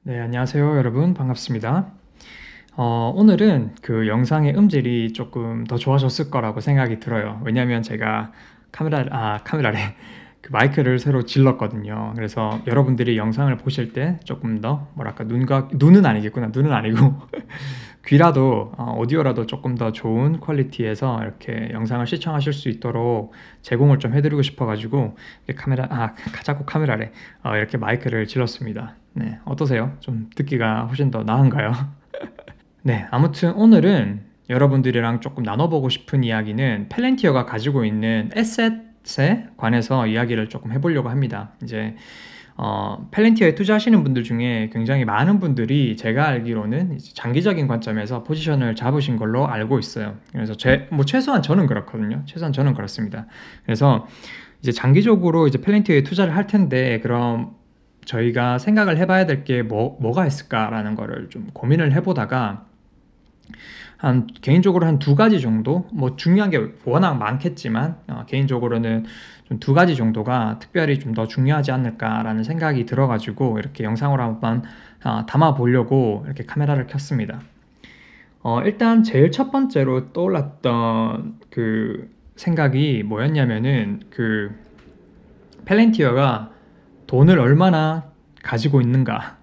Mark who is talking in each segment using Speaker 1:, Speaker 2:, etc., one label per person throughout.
Speaker 1: 네, 안녕하세요, 여러분. 반갑습니다. 오늘은 그 영상의 음질이 조금 더 좋아졌을 거라고 생각이 들어요. 왜냐면 제가 카메라래, 그 마이크를 새로 질렀거든요. 그래서 여러분들이 영상을 보실 때 조금 더, 뭐랄까, 눈은 아니겠구나. 눈은 아니고, 귀라도, 오디오라도 조금 더 좋은 퀄리티에서 이렇게 영상을 시청하실 수 있도록 제공을 좀 해드리고 싶어가지고, 자꾸 카메라래. 이렇게 마이크를 질렀습니다. 네, 어떠세요? 좀 듣기가 훨씬 더 나은가요? 네, 아무튼 오늘은 여러분들이랑 조금 나눠보고 싶은 이야기는 펠렌티어가 가지고 있는 에셋에 관해서 이야기를 조금 해보려고 합니다. 이제 펠렌티어에 투자하시는 분들 중에 굉장히 많은 분들이 제가 알기로는 이제 장기적인 관점에서 포지션을 잡으신 걸로 알고 있어요. 그래서 최소한 저는 그렇거든요. 최소한 저는 그렇습니다. 그래서 이제 장기적으로 이제 펠렌티어에 투자를 할 텐데, 그럼 저희가 생각을 해봐야 될 게 뭐가 있을까라는 거를 좀 고민을 해보다가 개인적으로 한 두 가지 정도, 뭐 중요한 게 워낙 많겠지만, 개인적으로는 좀 두 가지 정도가 특별히 좀 더 중요하지 않을까라는 생각이 들어가지고 이렇게 영상으로 한번 담아 보려고 이렇게 카메라를 켰습니다. 일단 제일 첫 번째로 떠올랐던 그 생각이 뭐였냐면은, 그 펠렌티어가 돈을 얼마나 가지고 있는가,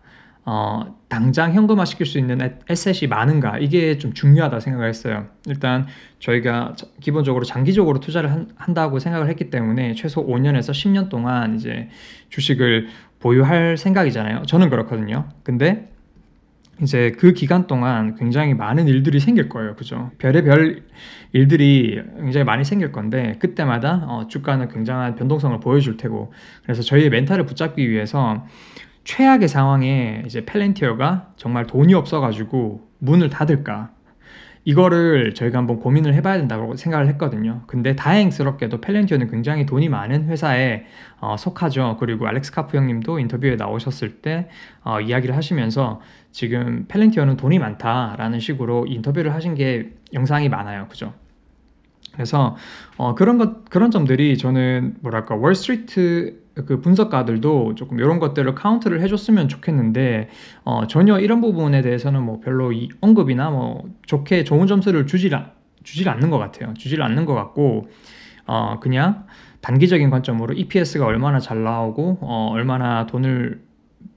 Speaker 1: 당장 현금화 시킬 수 있는 에셋이 많은가, 이게 좀 중요하다 생각을 했어요. 일단 저희가 기본적으로 장기적으로 투자를 한다고 생각을 했기 때문에 최소 5년에서 10년 동안 이제 주식을 보유할 생각이잖아요. 저는 그렇거든요. 근데 이제 그 기간 동안 굉장히 많은 일들이 생길 거예요. 그죠? 별의별 일들이 굉장히 많이 생길 건데, 그때마다 주가는 굉장한 변동성을 보여줄 테고, 그래서 저희의 멘탈을 붙잡기 위해서 최악의 상황에 이제 펠렌티어가 정말 돈이 없어가지고 문을 닫을까, 이거를 저희가 한번 고민을 해봐야 된다고 생각을 했거든요. 근데 다행스럽게도 펠렌티어는 굉장히 돈이 많은 회사에 속하죠. 그리고 알렉스 카프 형님도 인터뷰에 나오셨을 때 이야기를 하시면서 지금 펠렌티어는 돈이 많다라는 식으로 인터뷰를 하신 게 영상이 많아요. 그죠? 그래서 그런 점들이 저는 뭐랄까, 월스트리트 그 분석가들도 조금 이런 것들을 카운트를 해줬으면 좋겠는데, 전혀 이런 부분에 대해서는 뭐 별로 이 언급이나 뭐 좋은 점수를 주질 않는 것 같아요. 주질 않는 것 같고, 그냥 단기적인 관점으로 EPS가 얼마나 잘 나오고, 얼마나 돈을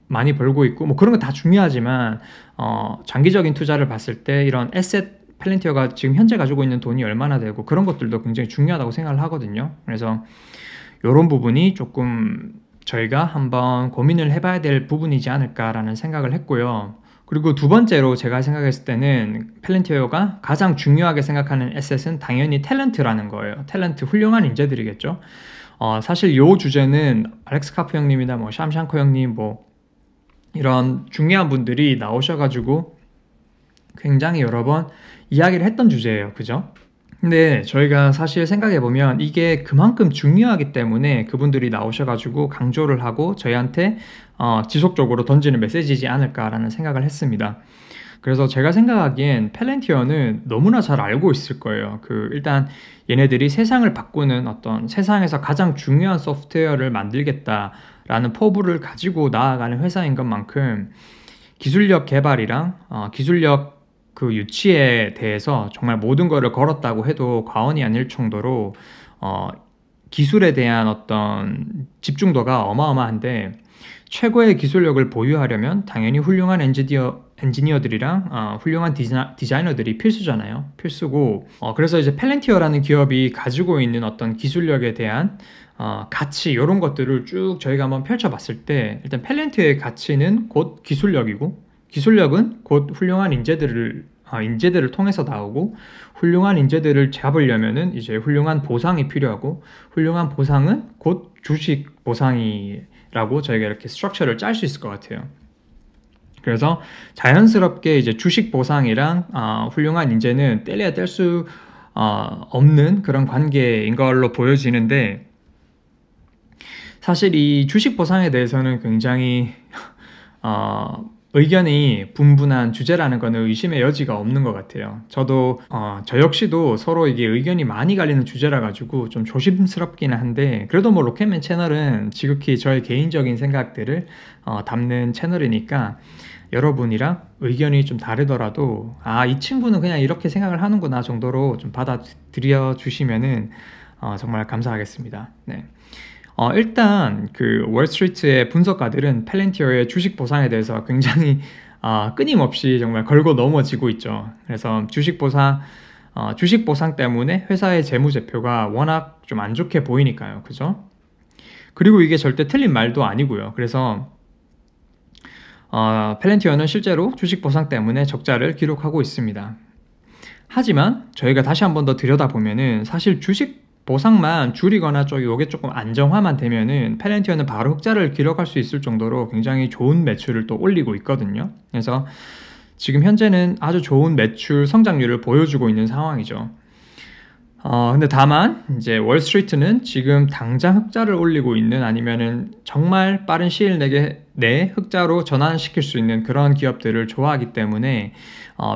Speaker 1: 많이 벌고 있고, 뭐 그런 거 다 중요하지만, 장기적인 투자를 봤을 때 이런 에셋, 펠렌티어가 지금 현재 가지고 있는 돈이 얼마나 되고, 그런 것들도 굉장히 중요하다고 생각을 하거든요. 그래서 이런 부분이 조금 저희가 한번 고민을 해봐야 될 부분이지 않을까라는 생각을 했고요. 그리고 두 번째로 제가 생각했을 때는 펠렌티어가 가장 중요하게 생각하는 에셋은 당연히 탤런트라는 거예요. 탤런트, 훌륭한 인재들이겠죠. 사실 이 주제는 알렉스 카프 형님이나 뭐 샴샹커 형님, 뭐 이런 중요한 분들이 나오셔가지고 굉장히 여러 번 이야기를 했던 주제예요. 그죠? 근데 저희가 사실 생각해보면 이게 그만큼 중요하기 때문에 그분들이 나오셔가지고 강조를 하고 저희한테 지속적으로 던지는 메시지지 않을까라는 생각을 했습니다. 그래서 제가 생각하기엔 펠렌티어는 너무나 잘 알고 있을 거예요. 일단 얘네들이 세상을 바꾸는 어떤, 세상에서 가장 중요한 소프트웨어를 만들겠다라는 포부를 가지고 나아가는 회사인 것만큼 기술력 개발이랑 기술력 그 유치에 대해서 정말 모든 거를 걸었다고 해도 과언이 아닐 정도로 기술에 대한 어떤 집중도가 어마어마한데, 최고의 기술력을 보유하려면 당연히 훌륭한 엔지니어들이랑 훌륭한 디자이너들이 필수잖아요. 필수고, 그래서 이제 펠렌티어라는 기업이 가지고 있는 어떤 기술력에 대한 가치, 이런 것들을 쭉 저희가 한번 펼쳐봤을 때, 일단 펠렌티어의 가치는 곧 기술력이고, 기술력은 곧 훌륭한 인재들을 통해서 나오고, 훌륭한 인재들을 잡으려면은 이제 훌륭한 보상이 필요하고, 훌륭한 보상은 곧 주식 보상이라고 저희가 이렇게 스트럭처를 짤 수 있을 것 같아요. 그래서 자연스럽게 이제 주식 보상이랑 훌륭한 인재는 뗄래야 뗄 수 없는 그런 관계인 걸로 보여지는데, 사실 이 주식 보상에 대해서는 굉장히 의견이 분분한 주제라는 거는 의심의 여지가 없는 것 같아요. 저도 저 역시도 서로 이게 의견이 많이 갈리는 주제라 가지고 좀 조심스럽기는 한데, 그래도 뭐 로켓맨 채널은 지극히 저의 개인적인 생각들을 담는 채널이니까 여러분이랑 의견이 좀 다르더라도 이 친구는 그냥 이렇게 생각을 하는구나 정도로 좀 받아들여 주시면은 정말 감사하겠습니다. 네. 일단 그 월스트리트의 분석가들은 펠렌티어의 주식 보상에 대해서 굉장히 끊임없이 정말 걸고 넘어지고 있죠. 그래서 주식 보상 때문에 회사의 재무제표가 워낙 좀 안 좋게 보이니까요. 그죠? 그리고 이게 절대 틀린 말도 아니고요. 그래서 펠렌티어는 실제로 주식 보상 때문에 적자를 기록하고 있습니다. 하지만 저희가 다시 한 번 더 들여다보면은 사실 주식 보상만 줄이거나 요게 조금 안정화만 되면은 펠렌티어는 바로 흑자를 기록할 수 있을 정도로 굉장히 좋은 매출을 또 올리고 있거든요. 그래서 지금 현재는 아주 좋은 매출 성장률을 보여주고 있는 상황이죠. 근데 다만 이제 월스트리트는 지금 당장 흑자를 올리고 있는 아니면은 정말 빠른 시일 내에 흑자로 전환시킬 수 있는 그런 기업들을 좋아하기 때문에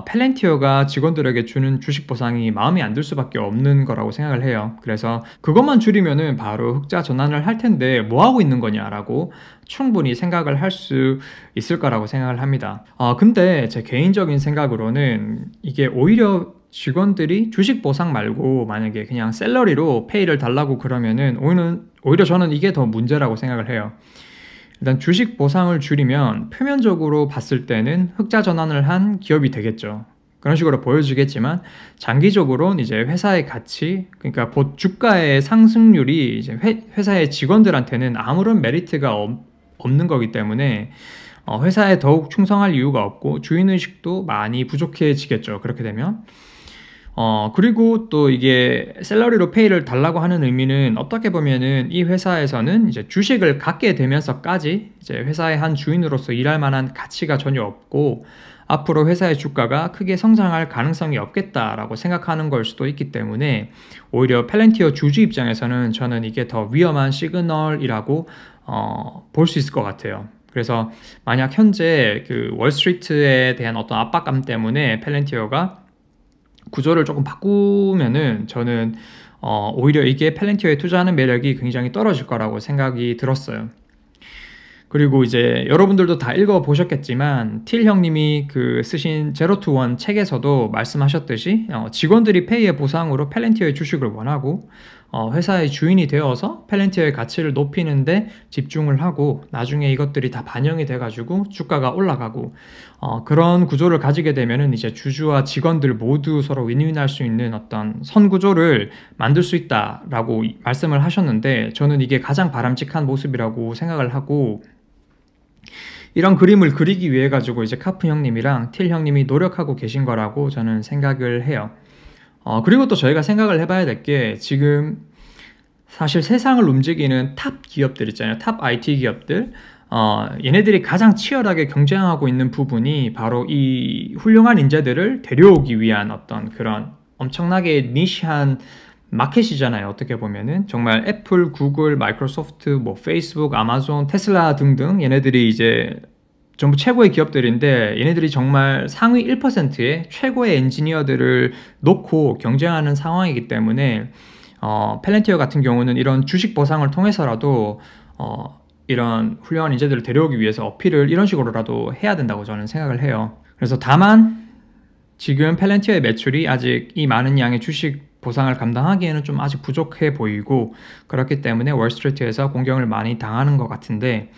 Speaker 1: 펠렌티어가 직원들에게 주는 주식 보상이 마음에 안 들 수밖에 없는 거라고 생각을 해요. 그래서 그것만 줄이면은 바로 흑자 전환을 할 텐데 뭐 하고 있는 거냐라고 충분히 생각을 할 수 있을 거라고 생각을 합니다. 근데 제 개인적인 생각으로는 이게 오히려 직원들이 주식 보상 말고 만약에 그냥 샐러리로 페이를 달라고 그러면은 오히려 저는 이게 더 문제라고 생각을 해요. 일단 주식 보상을 줄이면 표면적으로 봤을 때는 흑자 전환을 한 기업이 되겠죠. 그런 식으로 보여지겠지만 장기적으로는 이제 회사의 가치, 그러니까 주가의 상승률이 이제 회사의 직원들한테는 아무런 메리트가 없는 거기 때문에 회사에 더욱 충성할 이유가 없고 주인의식도 많이 부족해지겠죠. 그렇게 되면. 그리고 또 이게 샐러리로 페이를 달라고 하는 의미는 어떻게 보면은 이 회사에서는 이제 주식을 갖게 되면서까지 이제 회사의 한 주인으로서 일할 만한 가치가 전혀 없고 앞으로 회사의 주가가 크게 성장할 가능성이 없겠다라고 생각하는 걸 수도 있기 때문에 오히려 펠렌티어 주주 입장에서는 저는 이게 더 위험한 시그널이라고 볼 수 있을 것 같아요. 그래서 만약 현재 그 월스트리트에 대한 어떤 압박감 때문에 펠렌티어가 구조를 조금 바꾸면은 저는 오히려 이게 펠렌티어에 투자하는 매력이 굉장히 떨어질 거라고 생각이 들었어요. 그리고 이제 여러분들도 다 읽어보셨겠지만 틸 형님이 그 쓰신 제로 투 원 책에서도 말씀하셨듯이 직원들이 페이의 보상으로 펠렌티어의 주식을 원하고 회사의 주인이 되어서 펠렌티어의 가치를 높이는데 집중을 하고 나중에 이것들이 다 반영이 돼가지고 주가가 올라가고 그런 구조를 가지게 되면은 이제 주주와 직원들 모두 서로 윈윈할 수 있는 어떤 선구조를 만들 수 있다라고 말씀을 하셨는데 저는 이게 가장 바람직한 모습이라고 생각을 하고 이런 그림을 그리기 위해 가지고 이제 카프 형님이랑 틸 형님이 노력하고 계신 거라고 저는 생각을 해요. 그리고 또 저희가 생각을 해봐야 될 게 지금 사실 세상을 움직이는 탑 기업들 있잖아요. 탑 IT 기업들. 얘네들이 가장 치열하게 경쟁하고 있는 부분이 바로 이 훌륭한 인재들을 데려오기 위한 어떤 그런 엄청나게 니시한 마켓이잖아요. 어떻게 보면은 정말 애플, 구글, 마이크로소프트, 뭐 페이스북, 아마존, 테슬라 등등 얘네들이 이제 전부 최고의 기업들인데 얘네들이 정말 상위 1%의 최고의 엔지니어들을 놓고 경쟁하는 상황이기 때문에 펠렌티어 같은 경우는 이런 주식 보상을 통해서라도 이런 훌륭한 인재들을 데려오기 위해서 어필을 이런 식으로라도 해야 된다고 저는 생각을 해요. 그래서 다만 지금 펠렌티어의 매출이 아직 이 많은 양의 주식 보상을 감당하기에는 좀 아직 부족해 보이고 그렇기 때문에 월스트리트에서 공격을 많이 당하는 것 같은데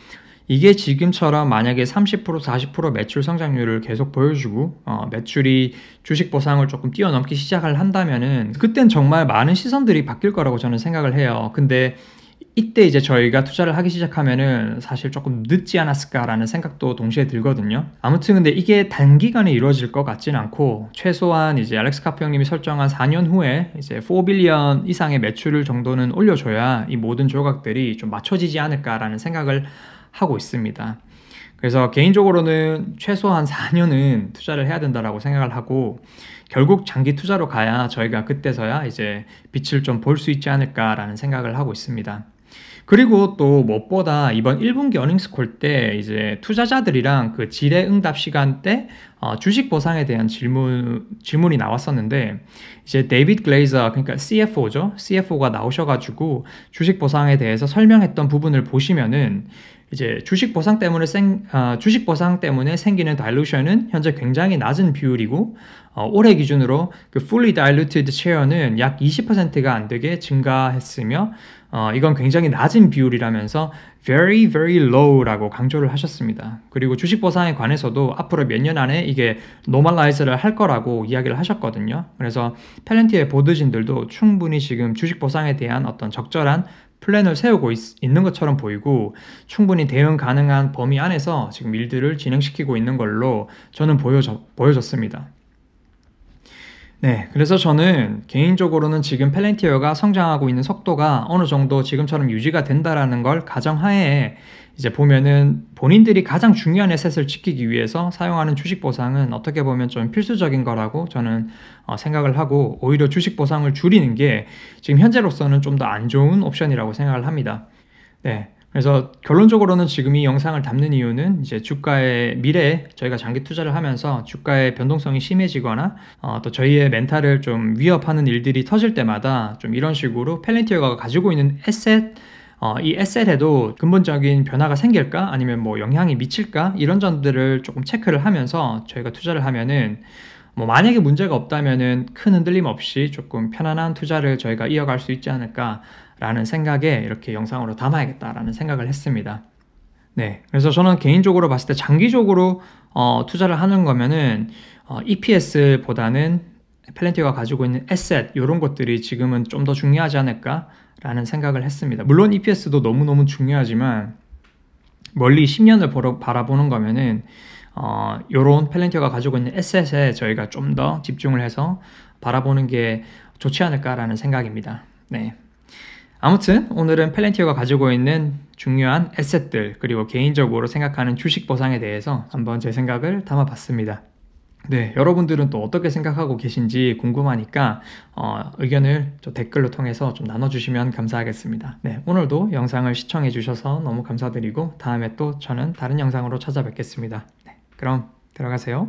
Speaker 1: 이게 지금처럼 만약에 30%, 40% 매출 성장률을 계속 보여주고 매출이 주식 보상을 조금 뛰어넘기 시작을 한다면은 그땐 정말 많은 시선들이 바뀔 거라고 저는 생각을 해요. 근데 이때 이제 저희가 투자를 하기 시작하면은 사실 조금 늦지 않았을까라는 생각도 동시에 들거든요. 아무튼 근데 이게 단기간에 이루어질 것 같진 않고 최소한 이제 알렉스 카프 형님이 설정한 4년 후에 이제 4빌리언 이상의 매출을 정도는 올려줘야 이 모든 조각들이 좀 맞춰지지 않을까라는 생각을 하고 있습니다. 그래서 개인적으로는 최소한 4년은 투자를 해야 된다라고 생각을 하고 결국 장기 투자로 가야 저희가 그때서야 이제 빛을 좀 볼 수 있지 않을까라는 생각을 하고 있습니다. 그리고 또 무엇보다 이번 1분기 어닝스콜 때 이제 투자자들이랑 그 질의응답 시간 때 주식 보상에 대한 질문이 나왔었는데 이제 데이비드 글레이저 그러니까 CFO죠. CFO가 나오셔가지고 주식 보상에 대해서 설명했던 부분을 보시면은 이제 주식 보상 때문에 생기는 다일루션은 현재 굉장히 낮은 비율이고 올해 기준으로 그 fully diluted share는 약 20%가 안 되게 증가했으며 이건 굉장히 낮은 비율이라면서 very very low라고 강조를 하셨습니다. 그리고 주식 보상에 관해서도 앞으로 몇 년 안에 이게 normalize를 할 거라고 이야기를 하셨거든요. 그래서 펠렌티의 보드진들도 충분히 지금 주식 보상에 대한 어떤 적절한 플랜을 세우고 있는 것처럼 보이고 충분히 대응 가능한 범위 안에서 지금 일들을 진행시키고 있는 걸로 저는 보여졌습니다. 네, 그래서 저는 개인적으로는 지금 펠렌티어가 성장하고 있는 속도가 어느 정도 지금처럼 유지가 된다라는 걸 가정하에 이제 보면은 본인들이 가장 중요한 에셋을 지키기 위해서 사용하는 주식 보상은 어떻게 보면 좀 필수적인 거라고 저는 생각을 하고 오히려 주식 보상을 줄이는 게 지금 현재로서는 좀 더 안 좋은 옵션이라고 생각을 합니다. 네. 그래서 결론적으로는 지금 이 영상을 담는 이유는 이제 주가의 미래에 저희가 장기 투자를 하면서 주가의 변동성이 심해지거나 또 저희의 멘탈을 좀 위협하는 일들이 터질 때마다 좀 이런 식으로 펠렌티어가 가지고 있는 에셋 이 에셋에도 근본적인 변화가 생길까 아니면 뭐 영향이 미칠까 이런 점들을 조금 체크를 하면서 저희가 투자를 하면은 뭐 만약에 문제가 없다면은 큰 흔들림 없이 조금 편안한 투자를 저희가 이어갈 수 있지 않을까라는 생각에 이렇게 영상으로 담아야겠다라는 생각을 했습니다. 네, 그래서 저는 개인적으로 봤을 때 장기적으로 투자를 하는 거면은 EPS보다는 펠렌티어가 가지고 있는 에셋 이런 것들이 지금은 좀 더 중요하지 않을까라는 생각을 했습니다. 물론 EPS도 너무너무 중요하지만 멀리 10년을 바라보는 거면은 요런 펠렌티어가 가지고 있는 에셋에 저희가 좀 더 집중을 해서 바라보는 게 좋지 않을까라는 생각입니다. 네. 아무튼 오늘은 펠렌티어가 가지고 있는 중요한 에셋들 그리고 개인적으로 생각하는 주식 보상에 대해서 한번 제 생각을 담아봤습니다. 네, 여러분들은 또 어떻게 생각하고 계신지 궁금하니까 의견을 댓글로 통해서 좀 나눠주시면 감사하겠습니다. 네, 오늘도 영상을 시청해 주셔서 너무 감사드리고 다음에 또 저는 다른 영상으로 찾아뵙겠습니다. 네, 그럼 들어가세요.